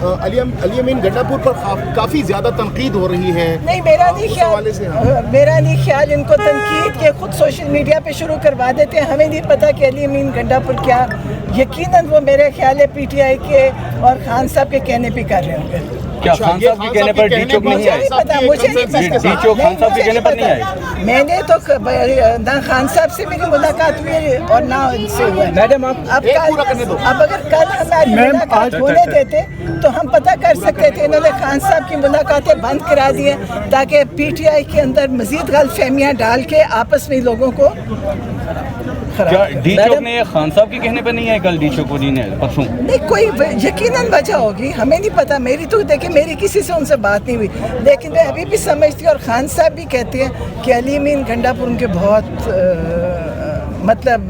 علی امین گنڈاپور پر کافی زیادہ تنقید ہو رہی ہے. نہیں میرا نہیں خیال ان کو تنقید کے خود سوشل میڈیا پہ شروع کروا دیتے ہیں. ہمیں نہیں پتا کہ علی امین گنڈاپور کیا، یقیناً وہ میرے خیال ہے پی ٹی آئی کے اور خان صاحب کے کہنے پہ کر رہے ہوں گے. کیا خان صاحب کے کہنے پر ڈی چوک نہیں آئے؟ مجھے نہیں پتا، ڈی چوک خان صاحب کے کہنے پر نہیں آئے. میں نے تو نہ خان صاحب سے میری ملاقات ہوئی اور نہ ان سے ہوئی. میڈم اب اگر کل ہماری ملاقات ہونے دیتے تو ہم پتہ کر سکتے تھے. انہوں نے خان صاحب کی ملاقاتیں بند کرا دی ہیں تاکہ پی ٹی آئی کے اندر مزید غلط فہمیاں ڈال کے آپس میں لوگوں کو ڈی چوک نے خان صاحب کے کہنے پہ نہیں آئے کل ڈی چوک جی نے پرسوں؟ نہیں کوئی یقیناً وجہ ہوگی، ہمیں نہیں پتا. میری تو دیکھیں میری کسی سے ان سے بات نہیں ہوئی، لیکن میں ابھی بھی سمجھتی ہوں اور خان صاحب بھی کہتے ہیں کہ علی امین گنڈاپور ان کے بہت مطلب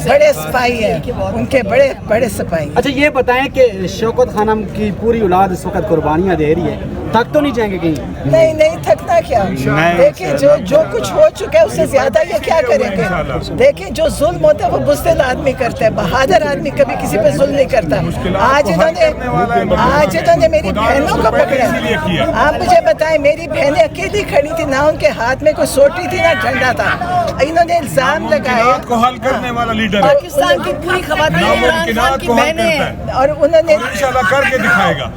بڑے سپاہی ہیں، ان کے بڑے بڑے سپاہی. اچھا یہ بتائیں کہ شوکت خانم کی پوری اولاد اس وقت قربانیاں دے رہی ہے، تھک تو نہیں جائیں گے کہیں؟ نہیں تھکنا کیا. دیکھیں جو کچھ ہو چکا ہے اس سے زیادہ یہ کیا کریں گے. دیکھیں جو ظلم ہوتا ہے وہ بزدل آدمی کرتا ہے، بہادر آدمی کبھی کسی پہ ظلم نہیں کرتا. آج انہوں نے میری بہنوں کو پکڑا. آپ مجھے بتائیں میری بہنیں اکیلی کھڑی تھی، نہ ان کے ہاتھ میں کوئی سوٹی تھی نہ ڈنڈا تھا. انہوں نے الزام لگائے کو حل کرنے والا لیڈر پاکستان کی پوری خواتین عمران خان کی بہنیں، اور انہوں نے انشاءاللہ کر کے دکھائے گا.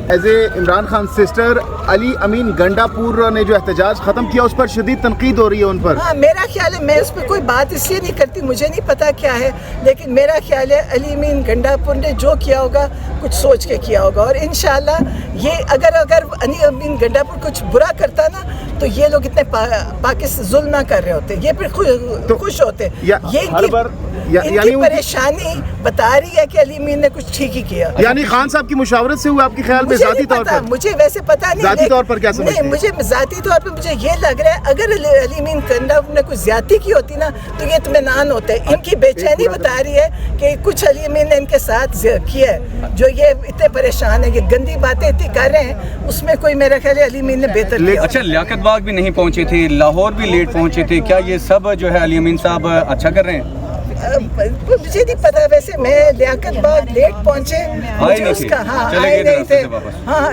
As a Imran Khan sister Ali Amin Gandapur نے جو احتجاج ختم کیا اس پر شدید تنقید ہو رہی ہے ان پر. ہاں میرا خیال ہے میں اس پہ کوئی بات اس لیے نہیں کرتی، مجھے نہیں پتا کیا ہے، لیکن میرا خیال ہے علی امین گنڈاپور نے جو کیا ہوگا کچھ سوچ کے کیا ہوگا. اور انشاءاللہ یہ اگر علی امین گنڈاپور کچھ برا کرتا نا تو یہ لوگ اتنے پاکستان ظلم نہ کر رہے ہوتے، یہ پھر خوش ہوتے. یہ ان کی پریشانی بتا رہی ہے کہ علی امین نے کچھ ٹھیک ہی کیا. یعنی خان صاحب کی مشاورت سے ہوئے آپ کے خیال میں ذاتی طور پر؟ مجھے ویسے پتا نہیں، ذاتی طور پر کیا سمجھتے ہیں؟ مجھے ذاتی طور پر مجھے یہ لگ رہا ہے اگر علی امین گنڈاپور نے کچھ زیادتی کی ہوتی نا تو یہ اطمینان ہوتے. ان کی بے چینی بتا رہی ہے کہ کچھ علی امین نے ان کے ساتھ کیا ہے جو یہ اتنے پریشان ہیں، یہ گندی باتیں اتنی کر رہے ہیں. اس میں کوئی میرا خیال ہے علی امین نے بہتر کیا. اچھا لیاقت باغ بھی نہیں پہنچے تھے، لاہور بھی لیٹ پہنچے تھے، کیا یہ سب جو ہے علی امین صاحب اچھا کر رہے ہیں؟ مجھے نہیں پتا. ویسے میں لیاقت باغ لیٹ پہنچے، مجھے اس کا آئے نہیں تھے. ہاں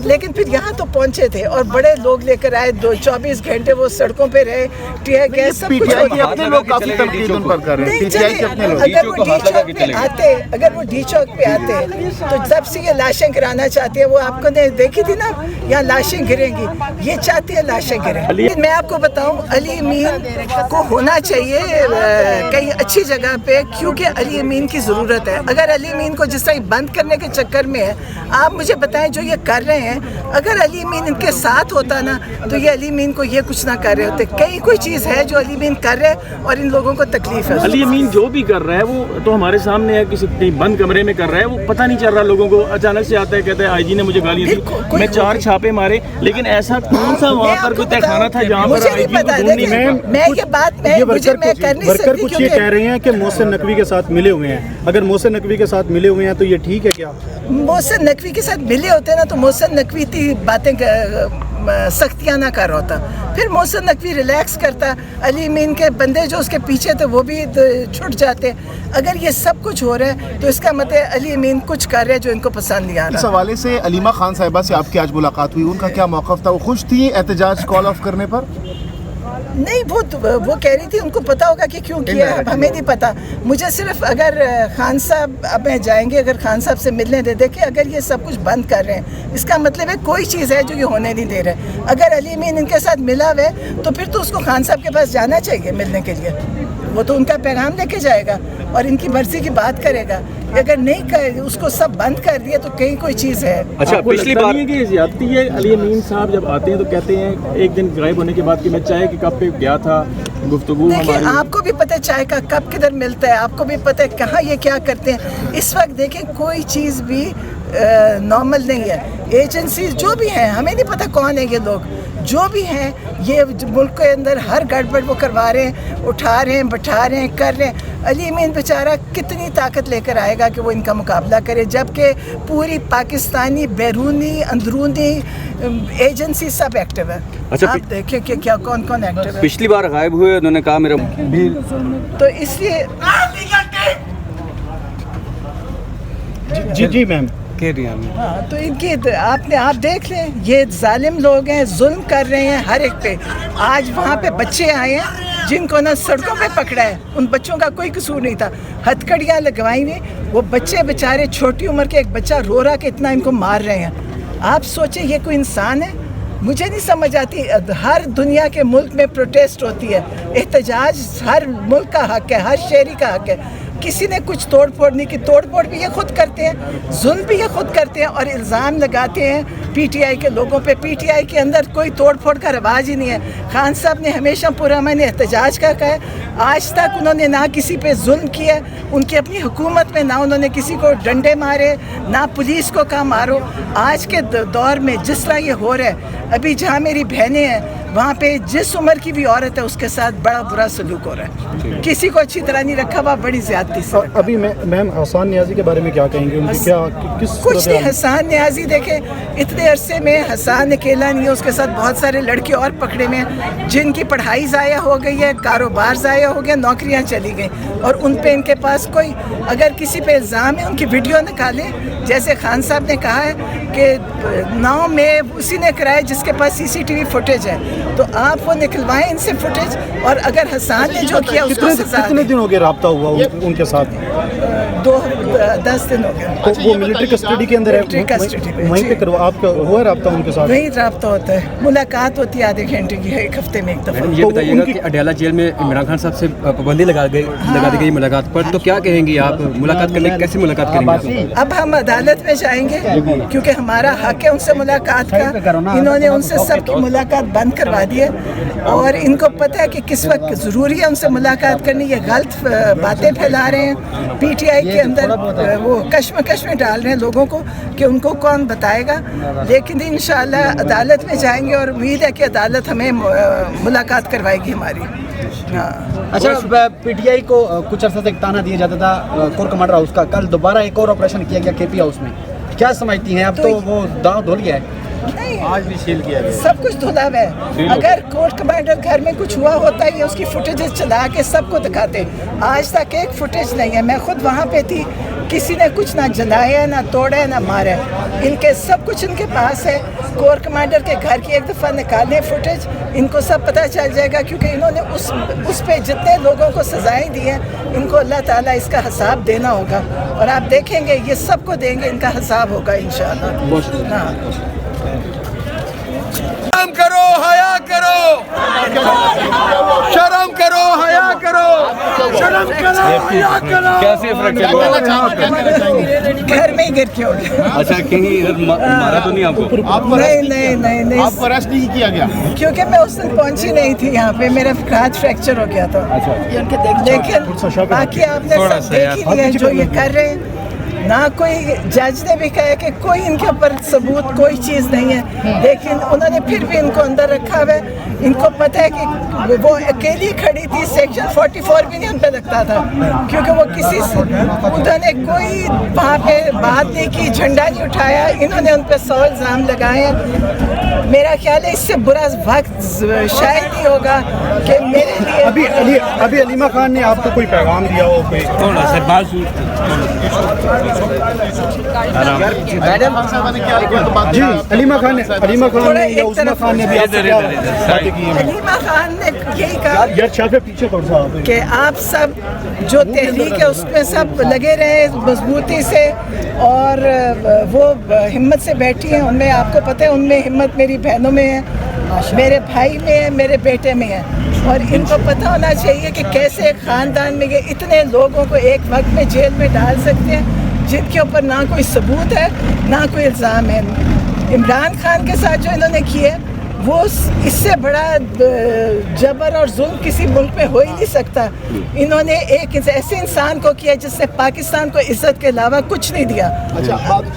لیکن پھر یہاں تو پہنچے تھے اور بڑے لوگ لے کر آئے. 24 گھنٹے وہ سڑکوں پہ رہے، ٹیئر گیس سب کچھ. اگر وہ ڈی چوک پہ آتے تو جب سے یہ لاشیں گرانا چاہتے ہیں، وہ آپ کو نے دیکھی تھی نا یہاں لاشیں گریں گی، یہ چاہتی ہے لاشیں گریں. میں آپ کو بتاؤں علی امین کو ہونا چاہیے کہیں اچھی جگہ پہ، کیونکہ علی امین کی ضرورت ہے. اگر علی امین کو جس طرح بند کرنے کے چکر میں ہے، آپ مجھے بتائیں جو یہ کر رہے ہیں، اگر علی امین ان کے ساتھ ہوتا نا تو یہ علی امین کو یہ کچھ نہ کر رہے ہوتے. کئی کوئی چیز ہے جو علی امین کر رہے اور ان لوگوں کو تکلیف ہے. علی امین جو بھی کر رہا ہے وہ تو ہمارے سامنے ہے، کسی بند کمرے میں کر رہا ہے، وہ پتہ نہیں چل رہا لوگوں کو. اچانک سے آتا ہے کہتا ہے آئی جی نے مجھے گالیاں دی، میں 4 چھاپے مارے، لیکن ایسا کون سا وہاں پر کوئی تہخانہ تھا جہاں پر آئی جی کو ڈھونڈ نہیں ملا؟ میں یہ بات میں کر نہیں سکتی. کچھ یہ کہہ رہے ہیں کہ محسن نقوی کے ساتھ ملے ہوئے ہیں. اگر محسن نقوی کے ساتھ ملے ہوئے ہیں تو یہ ٹھیک ہے کیا؟ محسن نقوی کے ساتھ ملے ہوتے نا تو محسن نقوی تھی باتیں سختیاں نہ کر ہوتا، پھر محسن نقوی ریلیکس کرتا. علی امین کے بندے جو اس کے پیچھے تھے وہ بھی چھٹ جاتے. اگر یہ سب کچھ ہو رہا ہے تو اس کا مطلب علی امین کچھ کر رہے جو ان کو پسند نہیں آ رہا. اس حوالے سے علیمہ خان صاحبہ سے آپ کی آج ملاقات ہوئی، ان کا کیا موقف تھا؟ وہ خوش تھی احتجاج کال آف کرنے پر؟ نہیں وہ کہہ رہی تھی ان کو پتا ہوگا کہ کیوں کیا ہے، ہمیں نہیں پتا. مجھے صرف اگر خان صاحب اب میں جائیں گے، اگر خان صاحب سے ملنے دے دیکھیں اگر یہ سب کچھ بند کر رہے ہیں اس کا مطلب ہے کوئی چیز ہے جو یہ ہونے نہیں دے رہے. اگر علی امین ان کے ساتھ ملا ہوئے تو پھر تو اس کو خان صاحب کے پاس جانا چاہیے ملنے کے لیے. وہ تو ان کا پیغام لے کے جائے گا اور ان کی مرضی کی بات کرے گا. اگر نہیں اس کو سب بند کر دیا تو کہیں کوئی چیز ہے. اچھا پچھلی بار یہ زیادتی ہے، علی امین صاحب جب آتے ہیں تو کہتے ہیں ایک دن غائب ہونے کے بعد کہ میں چائے کے کپ پہ گیا تھا، گفتگو دیکھیں آپ کو بھی پتہ چائے کا کپ کدھر ملتا ہے، آپ کو بھی پتہ ہے کہاں یہ کیا کرتے ہیں. اس وقت دیکھیں کوئی چیز بھی نارمل نہیں ہے. ایجنسیز جو بھی ہیں، ہمیں نہیں پتہ کون ہے یہ لوگ، جو بھی ہیں یہ ملک کے اندر ہر گڑبڑ وہ کروا رہے ہیں، اٹھا رہے ہیں، بٹھا رہے ہیں، کر رہے ہیں. علی امین بیچارہ کتنی طاقت لے کر آئے گا کہ وہ ان کا مقابلہ کرے، جبکہ پوری پاکستانی بیرونی اندرونی ایجنسی سب ایکٹیو ہے. آپ دیکھیں کہ کیا کون کون ایکٹیو ہے. پچھلی بار غائب ہوئے انہوں نے کہا میرا بھی، تو اس لیے جی میم ہاں تو ان کی آپ دیکھ لیں، یہ ظالم لوگ ہیں، ظلم کر رہے ہیں ہر ایک پہ. آج وہاں پہ بچے آئے ہیں جن کو نہ سڑکوں پہ پکڑا ہے، ان بچوں کا کوئی قصور نہیں تھا، ہتھکڑیاں لگوائی ہوئی، وہ بچے بیچارے چھوٹی عمر کے، ایک بچہ رو رہا کہ اتنا ان کو مار رہے ہیں. آپ سوچیں یہ کوئی انسان ہے؟ مجھے نہیں سمجھ آتی. ہر دنیا کے ملک میں پروٹیسٹ ہوتی ہے، احتجاج ہر ملک کا حق ہے، ہر شہری کا حق ہے. کسی نے کچھ توڑ پھوڑ نہیں کی، توڑ پھوڑ بھی یہ خود کرتے ہیں، ظلم بھی یہ خود کرتے ہیں اور الزام لگاتے ہیں پی ٹی آئی کے لوگوں پہ. پی ٹی آئی کے اندر کوئی توڑ پھوڑ کا رواج ہی نہیں ہے. خان صاحب نے ہمیشہ پرامن احتجاج کا کہا ہے، آج تک انہوں نے نہ کسی پہ ظلم کیا ہے. ان کی اپنی حکومت میں نہ انہوں نے کسی کو ڈنڈے مارے، نہ پولیس کو کہا مارو. آج کے دور میں جس طرح یہ ہو رہا ہے، ابھی جہاں میری بہنیں ہیں وہاں پہ جس عمر کی بھی عورت ہے اس کے ساتھ بڑا برا سلوک ہو رہا ہے، کسی کو اچھی طرح نہیں رکھا ہوا، بڑی زیادتی سے. ابھی میم حسان نیازی کے بارے میں کیا کہیں گے؟ ان کی کیا کس کچھ نہیں. حسان نیازی دیکھیں، اتنے عرصے میں حسان اکیلا نہیں ہے، اس کے ساتھ بہت سارے لڑکے اور پکڑے میں ہیں جن کی پڑھائی ضائع ہو گئی ہے، کاروبار ضائع ہو گیا، نوکریاں چلی گئیں، اور ان پہ ان کے پاس کوئی اگر کسی پہ الزام ہے ان کی ویڈیو نکالیں. جیسے خان صاحب نے کہا ہے کہ 9 میں اسی نے کرایا جس کے پاس CCTV فوٹیج ہے، تو آپ وہ نکلوائیں ان سے فوٹیج. اور اگر حسان نے جو کیا اس کو سزا. کتنے دن ہو گئے رابطہ ہوا ان کے ساتھ؟ 10 دن ہو گئے. تو وہ ملٹری کسٹڈی کے اندر ہے، ملٹری کسٹڈی میں وہیں پہ آپ کا ہوا رابطہ ان کے ساتھ؟ وہیں رابطہ ہوتا ہے، ملاقات ہوتی ہے آدھے گھنٹے کی، ایک ہفتے میں ایک دفعہ. یہ بتائیے گا کہ اڈیالہ جیل میں عمران خان صاحب سے پابندی لگا دی گئی ملاقات پر، تو کیا کہیں گی آپ؟ ملاقات کرنے کیسے ملاقات کریں گے؟ اب ہم عدالت میں جائیں گے کیونکہ ہمارا حق ہے ان سے ملاقات کا. انہوں نے ان سے سب کی ملاقات بند کروا دی ہے اور ان کو پتہ ہے کہ کس وقت ضروری ہے ان سے ملاقات کرنی. یہ غلط باتیں پھیلا رہے ہیں، پی ٹی آئی کے اندر وہ کشمکش میں ڈال رہے ہیں لوگوں کو کہ ان کو کون بتائے گا. لیکن انشاءاللہ عدالت میں جائیں گے اور امید ہے کہ عدالت ہمیں ملاقات کروائے گی ہماری. اچھا، پی ٹی آئی کو کچھ عرصہ سے ایک تانا دیا جاتا تھا کور کمانڈر ہاؤس کا، کل دوبارہ ایک اور آپریشن کیا گیا KP ہاؤس میں، کیا سمجھتی ہیں؟ اب تو وہ داؤ دھو لیا ہے، آج بھی سیل کیا گیا، سب کچھ دھلا ہوا ہے. اگر کورٹ کمانڈر گھر میں کچھ ہوا ہوتا ہے یہ اس کی فوٹیجز چلا کے سب کو دکھاتے. آج تک ایک فوٹیج نہیں ہے. میں خود وہاں پہ تھی، کسی نے کچھ نہ جلایا، نہ توڑا، نہ مارا. ان کے سب کچھ ان کے پاس ہے. کور کمانڈر کے گھر کی ایک دفعہ نکالیں فوٹیج، ان کو سب پتہ چل جائے گا کیونکہ انہوں نے اس پہ جتنے لوگوں کو سزائیں دی ہیں ان کو اللہ تعالیٰ اس کا حساب دینا ہوگا. اور آپ دیکھیں گے یہ سب کو دیں گے، ان کا حساب ہوگا انشاءاللہ. ہاں، شرم کرو، حیا کرو، شرم کرو، حیا کرو، شرم کرو، حیا کرو. کیسے گھر میں ہی گر کے ہو گیا. اچھا، کہیں مارا تو نہیں آپ کو؟ نہیں، آپ کو اریسٹ نہیں کیا گیا؟ کیونکہ میں اس دن پہنچی نہیں تھی یہاں پہ، میرا ہاتھ فریکچر ہو گیا تھا. لیکن باقی آپ نے سب دیکھ ہی لیا جو یہ کر رہے ہیں. نہ کوئی جج نے بھی کہا کہ کوئی ان کے اوپر ثبوت کوئی چیز نہیں ہے، لیکن انہوں نے پھر بھی ان کو اندر رکھا ہوا ہے. ان کو پتہ ہے کہ وہ اکیلی کھڑی تھی، سیکشن 44 بھی نہیں ان پہ لگتا تھا کیونکہ وہ کسی سے انہوں نے کوئی وہاں پہ بات نہیں کی، جھنڈا نہیں اٹھایا. انہوں نے ان پہ 100 الزام لگائے ہیں. میرا خیال ہے اس سے برا وقت شاید نہیں ہوگا کہ میرے لیے. ابھی علیمہ خان نے آپ کو کوئی پیغام دیا ہو؟ کوئی جی علیمہ خان نے یا عثمان خان نے بھی آپ سے کیا باتیں کی ہیں؟ علیمہ خان نے یہی کہا یار چھاپے پیچھے پڑ سا کہ آپ سب جو تحریک ہے اس میں سب لگے رہے مضبوطی سے اور وہ ہمت سے بیٹھی ہیں. ان میں آپ کو پتہ ہے ان میں ہمت میری بہنوں میں ہے، میرے بھائی میں ہے، میرے بیٹے میں ہے. اور ان کو پتہ ہونا چاہیے کہ کیسے ایک خاندان میں یہ اتنے لوگوں کو ایک وقت میں جیل میں ڈال سکتے ہیں جن کے اوپر نہ کوئی ثبوت ہے نہ کوئی الزام ہے. عمران خان کے ساتھ جو انہوں نے کیا وہ اس سے بڑا جبر اور ظلم کسی ملک میں ہو ہی نہیں سکتا. انہوں نے ایک ایسے انسان کو کیا جس نے پاکستان کو عزت کے علاوہ کچھ نہیں دیا.